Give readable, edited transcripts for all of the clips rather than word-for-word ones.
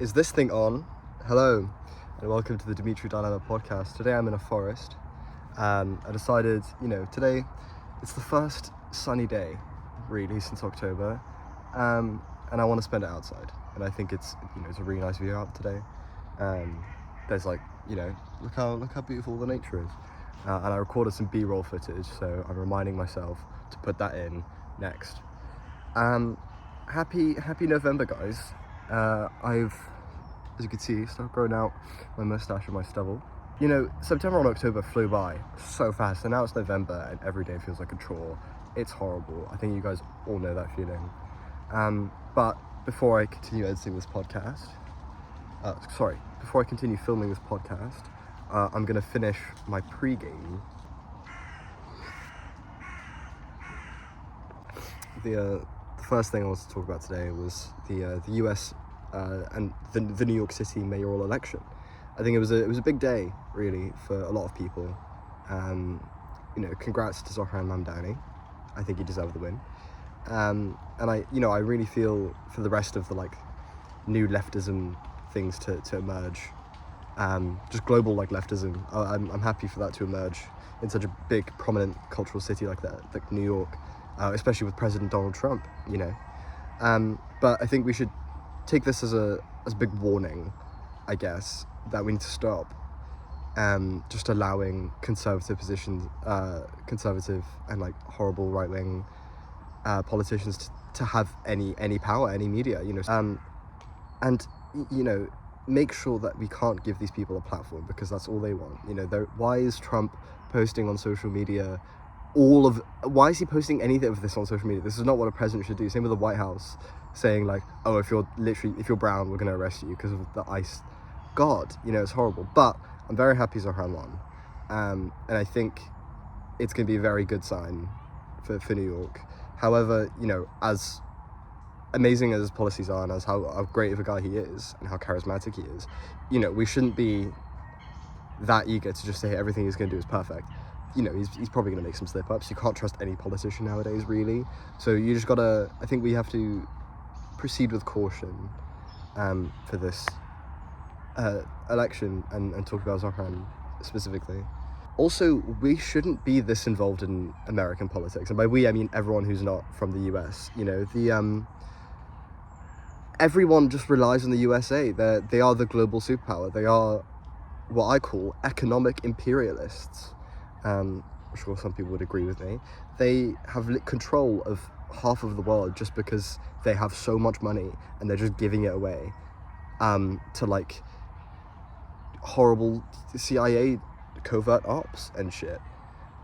Is this thing on? Hello, and welcome to the Dimitri Dilemma podcast. Today I'm in a forest. I decided, today it's the first sunny day, really, since October, and I want to spend it outside. And I think it's a really nice view out today. There's look how beautiful the nature is. And I recorded some B-roll footage, so I'm reminding myself to put that in next. Happy November, guys. I've, as you can see, started growing out my mustache and my stubble. September and October flew by so fast, and now it's November and every day feels like a chore. It's horrible. I think you guys all know that feeling. But before I continue editing this podcast, before I continue filming this podcast, I'm gonna finish my pre-game. The first thing I wanted to talk about today was the US and the New York City mayoral election. I think it was a big day, really, for a lot of people. Congrats to Zohran Mamdani. I think he deserved the win. And I really feel for the rest of the new leftism things to emerge. Just global leftism. I'm happy for that to emerge in such a big, prominent cultural city like that, like New York, especially with President Donald Trump. But I think we should take this as a big warning, I guess, that we need to stop just allowing conservative positions, conservative and horrible right-wing politicians to have any power, any media, and make sure that we can't give these people a platform, because that's all they want. Why is Trump posting on social media why is he posting anything of this on social media? This is not what a president should do. Same with the White House saying if you're brown, we're going to arrest you because of the ICE. God, it's horrible. But I'm very happy Zohran won. And I think it's going to be a very good sign for New York. However, as amazing as his policies are and as how great of a guy he is and how charismatic he is, we shouldn't be that eager to just say everything he's going to do is perfect. He's probably going to make some slip-ups. You can't trust any politician nowadays, really. So you just gotta, I think we have to proceed with caution for this election and talk about Zohran specifically. Also, we shouldn't be this involved in American politics. And by we, I mean everyone who's not from the US. Everyone just relies on the USA. They are the global superpower. They are what I call economic imperialists. I'm sure some people would agree with me. They have control of half of the world just because they have so much money and they're just giving it away to horrible CIA covert ops and shit.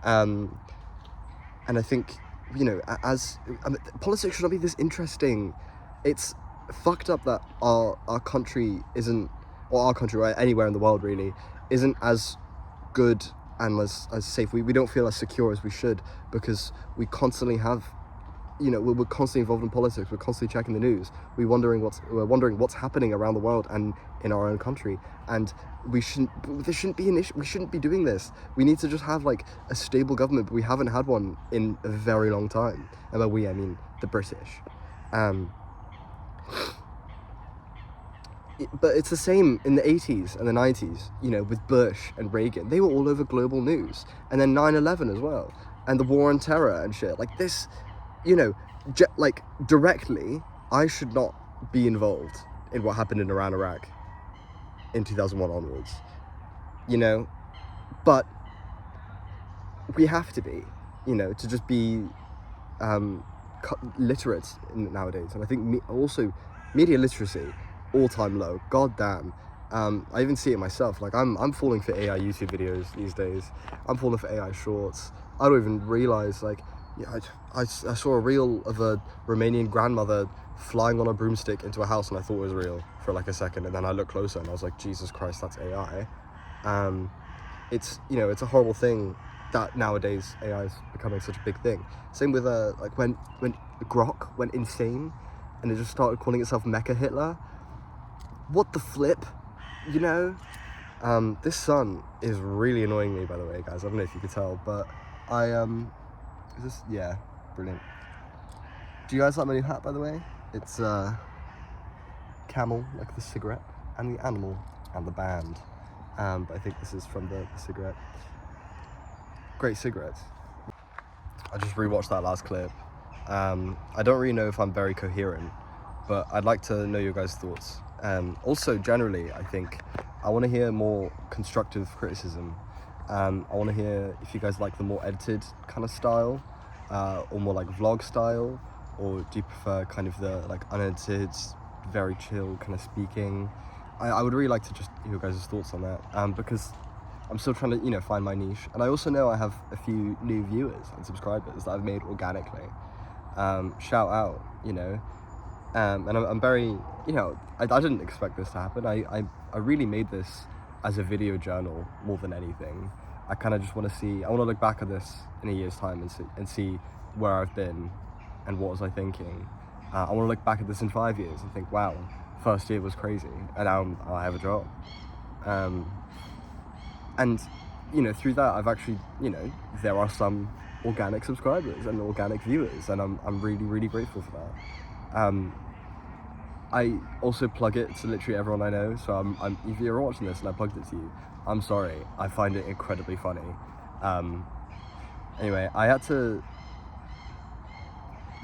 And I think, politics should not be this interesting. It's fucked up that our country isn't, or our country, or anywhere in the world really, isn't as good and as safe. We don't feel as secure as we should, because we constantly have, we're constantly involved in politics. We're constantly checking the news. We're wondering what's happening around the world and in our own country. And there shouldn't be an issue. We shouldn't be doing this. We need to just have a stable government, but we haven't had one in a very long time. And by we, I mean the British. But it's the same in the 80s and the 90s, with Bush and Reagan. They were all over global news. And then 9/11 as well. And the war on terror and shit. This, directly, I should not be involved in what happened in Iran, Iraq in 2001 onwards. But we have to be, to just be literate nowadays. And I think also media literacy, all-time low. God damn. I even see it myself. I'm falling for AI YouTube videos these days. I'm falling for AI shorts. I don't even realize I saw a reel of a Romanian grandmother flying on a broomstick into a house, and I thought it was real for a second, and then I looked closer and I was like, Jesus Christ, that's AI. It's it's a horrible thing that nowadays AI is becoming such a big thing. Same with when Grok went insane and it just started calling itself Mecha Hitler. What the flip? This sun is really annoying me, by the way, guys. I don't know if you could tell, but brilliant. Do you guys like my new hat, by the way? It's camel, like the cigarette, and the animal, and the band. But I think this is from the cigarette. Great cigarette. I just rewatched that last clip. I don't really know if I'm very coherent, but I'd like to know your guys' thoughts. Also, generally, I think I want to hear more constructive criticism. I want to hear if you guys like the more edited kind of style, or more like vlog style, or do you prefer kind of the like unedited, very chill kind of speaking? I would really like to just hear your guys' thoughts on that, because I'm still trying to, you know, find my niche. And I also know I have a few new viewers and subscribers that I've made organically. Shout out, you know. And I'm very, you know, I didn't expect this to happen. I really made this as a video journal more than anything. I kind of just want to see, I want to look back at this in a year's time and see where I've been and what was I thinking. I want to look back at this in 5 years and think, wow, first year was crazy, and now I have a job. And, you know, through that, I've actually, you know, there are some organic subscribers and organic viewers, and I'm really, really grateful for that. I also plug it to literally everyone I know, so if you're watching this and I plugged it to you, I'm sorry. I find it incredibly funny. Anyway, I had to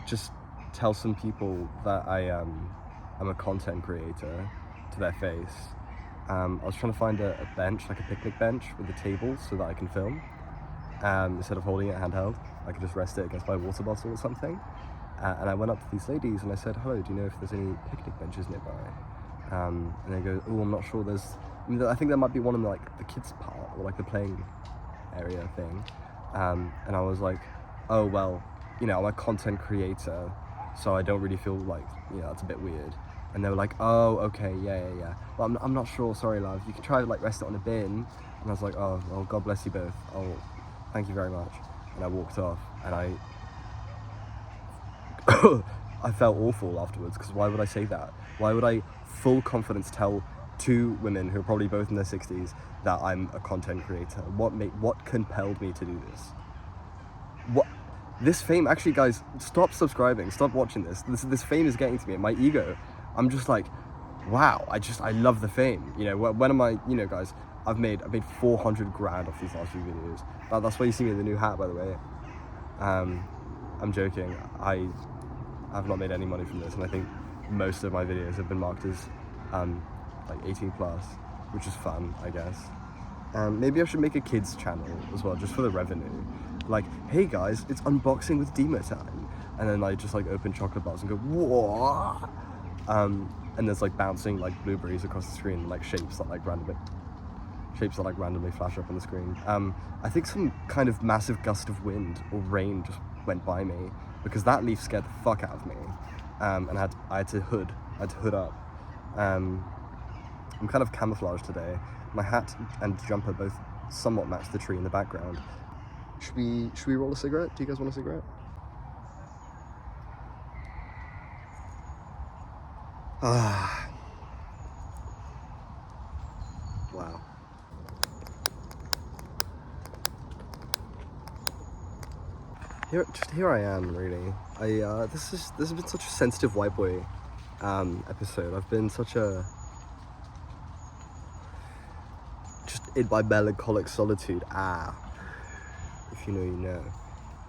just tell some people that I'm a content creator to their face. I was trying to find a bench, like a picnic bench with a table so that I can film. Instead of holding it handheld, I could just rest it against my water bottle or something. And I went up to these ladies and I said, hello, do you know if there's any picnic benches nearby? And they go, oh, I'm not sure I think there might be one in like the kids part, or like the playing area thing. And I was like, oh, well, you know, I'm a content creator, so I don't really feel like, you know, that's a bit weird. And they were like, oh, okay, yeah. Well, I'm not sure, sorry, love. You can try to like rest it on a bin. And I was like, oh, well, God bless you both. Oh, thank you very much. And I walked off, and I felt awful afterwards, because why would I say that? Why would I full confidence tell two women who are probably both in their 60s that I'm a content creator? What compelled me to do this? What? This fame, actually, guys, stop subscribing, stop watching this. This fame is getting to me, my ego. I'm just like, wow, I love the fame. You know, when am I, you know, guys, I've made 400 grand off these last few videos. That's why you see me in the new hat, by the way. I'm joking. I have not made any money from this, and I think most of my videos have been marked as like 18 plus, which is fun, I guess. Maybe I should make a kids channel as well, just for the revenue. Like, hey guys, it's unboxing with Demo time, and then I just like open chocolate bars and go, whoa. And there's like bouncing like blueberries across the screen, like shapes that like randomly flash up on the screen. I think some kind of massive gust of wind or rain just went by me, because that leaf scared the fuck out of me. And I had to hood up. I'm kind of camouflaged today. My hat and jumper both somewhat match the tree in the background. Should we roll a cigarette? Do you guys want a cigarette? Ah. Wow. Here I am, really. This has been such a sensitive white boy episode. I've been such a just in my melancholic solitude. If you know, you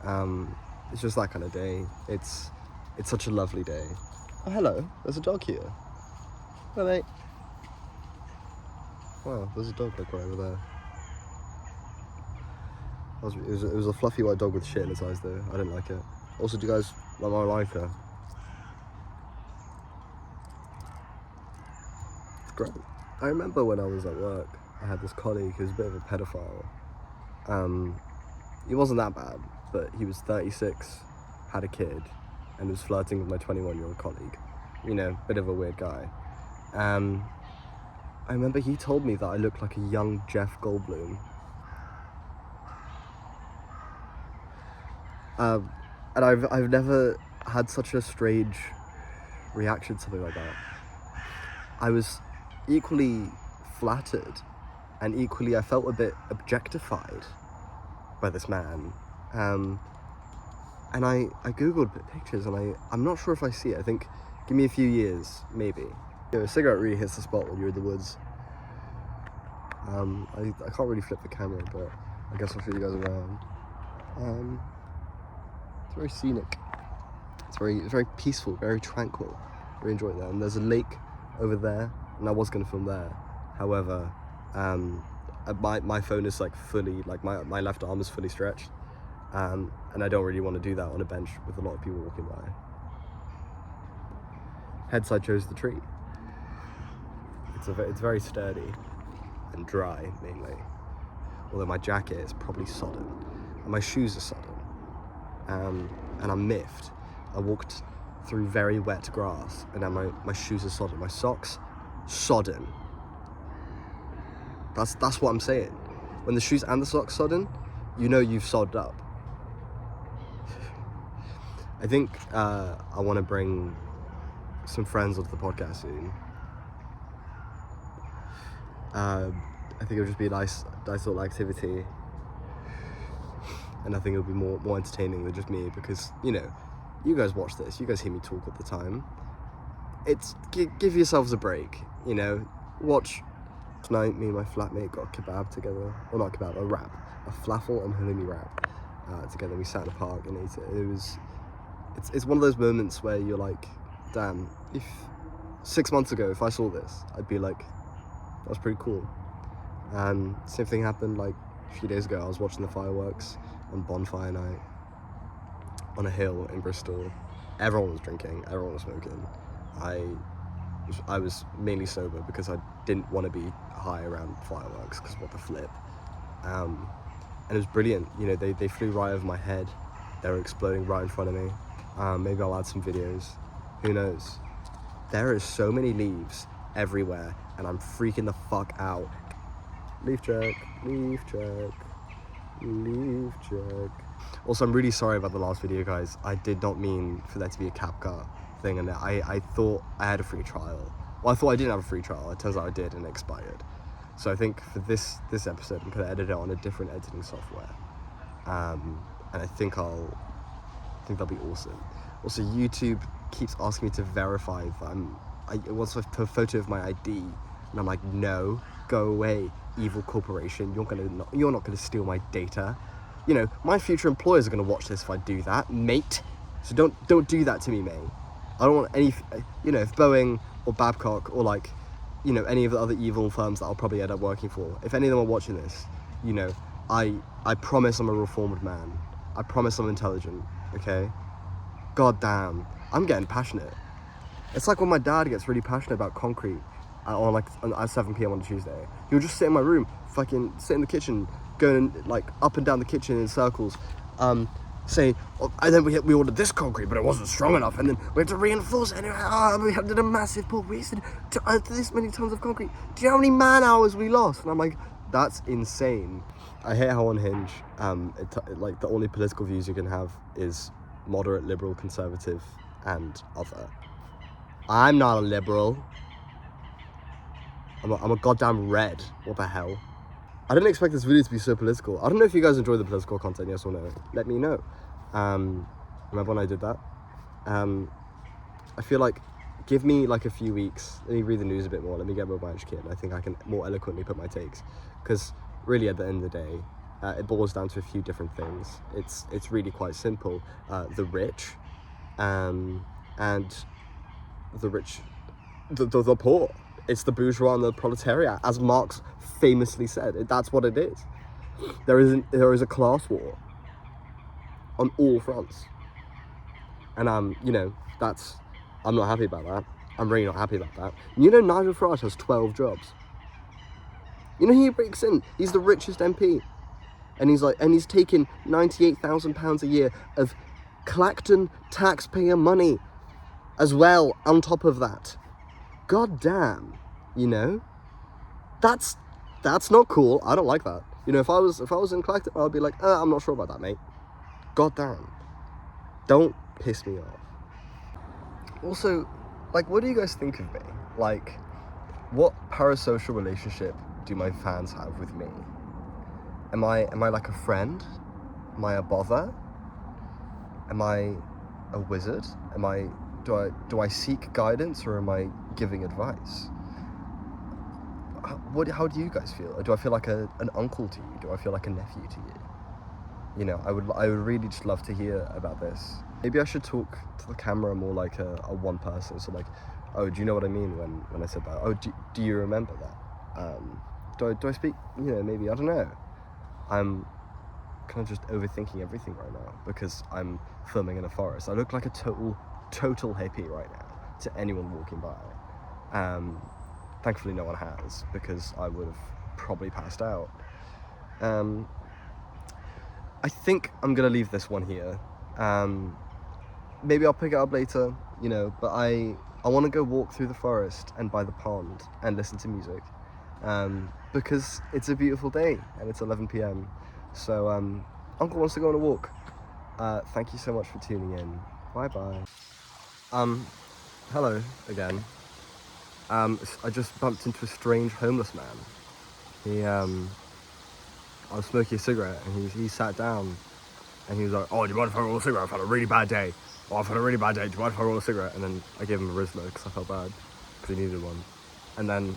know. It's just that kind of day. It's such a lovely day. Oh, hello. There's a dog here. Hello, mate. Wow, there's a dog like right over there. It was a fluffy white dog with shit in its eyes though. I didn't like it. Also, do you guys like my liker? It's great. I remember when I was at work, I had this colleague who was a bit of a pedophile. He wasn't that bad, but he was 36, had a kid, and was flirting with my 21-year-old colleague. You know, bit of a weird guy. I remember he told me that I looked like a young Jeff Goldblum. And I've never had such a strange reaction to something like that. I was equally flattered, and equally I felt a bit objectified by this man. And I googled pictures, and I'm not sure if I see it. I think, give me a few years, maybe, A cigarette really hits the spot when you're in the woods. I can't really flip the camera, but I guess I'll show you guys around. It's very scenic. It's very peaceful, very tranquil. Really enjoy it there. And there's a lake over there, and I was going to film there. However, my phone is like fully, like my left arm is fully stretched, and I don't really want to do that on a bench with a lot of people walking by. Hence, I chose the tree. It's very sturdy and dry mainly, although my jacket is probably sodden and my shoes are sodden, and I'm miffed. I walked through very wet grass and now my shoes are sodden, my socks sodden. That's what I'm saying. When the shoes and the socks sodden, you know you've sodded up. I think I want to bring some friends onto the podcast soon. I think it'll just be a nice little activity, and I think it'll be more entertaining than just me, because you know, you guys watch this, you guys hear me talk all the time. It's give yourselves a break, you know. Watch tonight. Me and my flatmate got a kebab together, or not kebab, a wrap, a falafel and halloumi wrap together. We sat in a park and ate it. It's one of those moments where you're like, damn, if 6 months ago if I saw this, I'd be like, that was pretty cool. And same thing happened like a few days ago. I was watching the fireworks on bonfire night on a hill in Bristol. Everyone was drinking, everyone was smoking. I was mainly sober because I didn't want to be high around fireworks, because what the flip. And it was brilliant. You know, they flew right over my head. They were exploding right in front of me. Maybe I'll add some videos. Who knows? There is so many leaves everywhere, and I'm freaking the fuck out. Leaf check, leaf check, leaf check. Also, I'm really sorry about the last video, guys. I did not mean for there to be a CapCut thing, and I thought I had a free trial. Well, I thought I didn't have a free trial. It turns out I did, and it expired. So I think for this episode, I'm gonna edit it on a different editing software, and I think that'll be awesome. Also, YouTube keeps asking me to verify that it wants a photo of my ID, and I'm like, no, go away, evil corporation. You're not gonna steal my data. You know, my future employers are gonna watch this if I do that, mate. So don't do that to me, mate. I don't want any, you know, if Boeing or Babcock or like, you know, any of the other evil firms that I'll probably end up working for, if any of them are watching this, you know, I promise I'm a reformed man. I promise I'm intelligent, okay? God damn, I'm getting passionate. It's like when my dad gets really passionate about concrete at 7 p.m. on a Tuesday. He'll just sit in my room, fucking sit in the kitchen, going like up and down the kitchen in circles, saying, oh, and then we ordered this concrete, but it wasn't strong enough, and then we had to reinforce it, and we did a massive pull. We wasted this many tons of concrete. Do you know how many man hours we lost? And I'm like, that's insane. I hate how on Hinge, like the only political views you can have is moderate, liberal, conservative, and other. I'm not a liberal. I'm a goddamn red. What the hell? I didn't expect this video to be so political. I don't know if you guys enjoy the political content, yes or no. Let me know. Remember when I did that? I feel like, give me like a few weeks. Let me read the news a bit more. Let me get more educated. I think I can more eloquently put my takes. Because really, at the end of the day, it boils down to a few different things. It's really quite simple. The rich, and the rich, the poor. It's the bourgeois and the proletariat, as Marx famously said. That's what it is. There is a class war on all fronts, and you know, I'm not happy about that. I'm really not happy about that. You know, Nigel Farage has 12 jobs. You know, he breaks in. He's the richest MP, and he's taking £98,000 a year of Clacton taxpayer money, as well on top of that. God damn, you know, that's not cool. I don't like that. You know, if I was in Clacton, I'd be like, I'm not sure about that, mate. God damn, don't piss me off. Also, like, what do you guys think of me? Like, what parasocial relationship do my fans have with me? Am I like a friend? Am I a bother? Am I a wizard? Do I seek guidance, or am I giving advice. How do you guys feel? Do I feel like an uncle to you? Do I feel like a nephew to you? You know, I would really just love to hear about this. Maybe I should talk to the camera more like a one person. So like, oh, do you know what I mean when I said that? Oh, do you remember that? Do I speak? You know, maybe, I don't know. I'm kind of just overthinking everything right now because I'm filming in a forest. I look like a total hippie right now to anyone walking by. Thankfully no one has, because I would have probably passed out. I think I'm gonna leave this one here. Maybe I'll pick it up later, you know, but I want to go walk through the forest and by the pond and listen to music, because it's a beautiful day and it's 11 p.m. So Uncle wants to go on a walk. Thank you so much for tuning in. Bye bye. Hello again. I just bumped into a strange homeless man. I was smoking a cigarette and he sat down and he was like, oh, do you mind if I roll a cigarette? I've had a really bad day. Oh, I've had a really bad day. Do you mind if I roll a cigarette? And then I gave him a Rizzler because I felt bad because he needed one. And then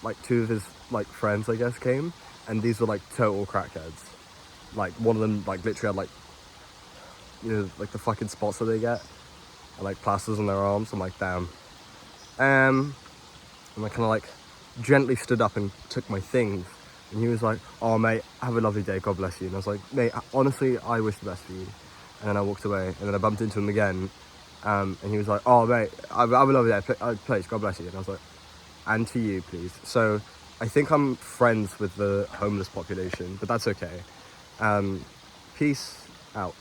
like two of his like friends, I guess, came, and these were like total crackheads. Like one of them like literally had like, you know, like the fucking spots that they get and like plasters on their arms. I'm like, damn. And I kind of like gently stood up and took my things. And he was like, oh, mate, have a lovely day, God bless you. And I was like, mate, honestly, I wish the best for you. And then I walked away, and then I bumped into him again. And he was like, oh, mate, have a lovely day, please, God bless you. And I was like, and to you, please. So I think I'm friends with the homeless population, but that's okay. Peace out.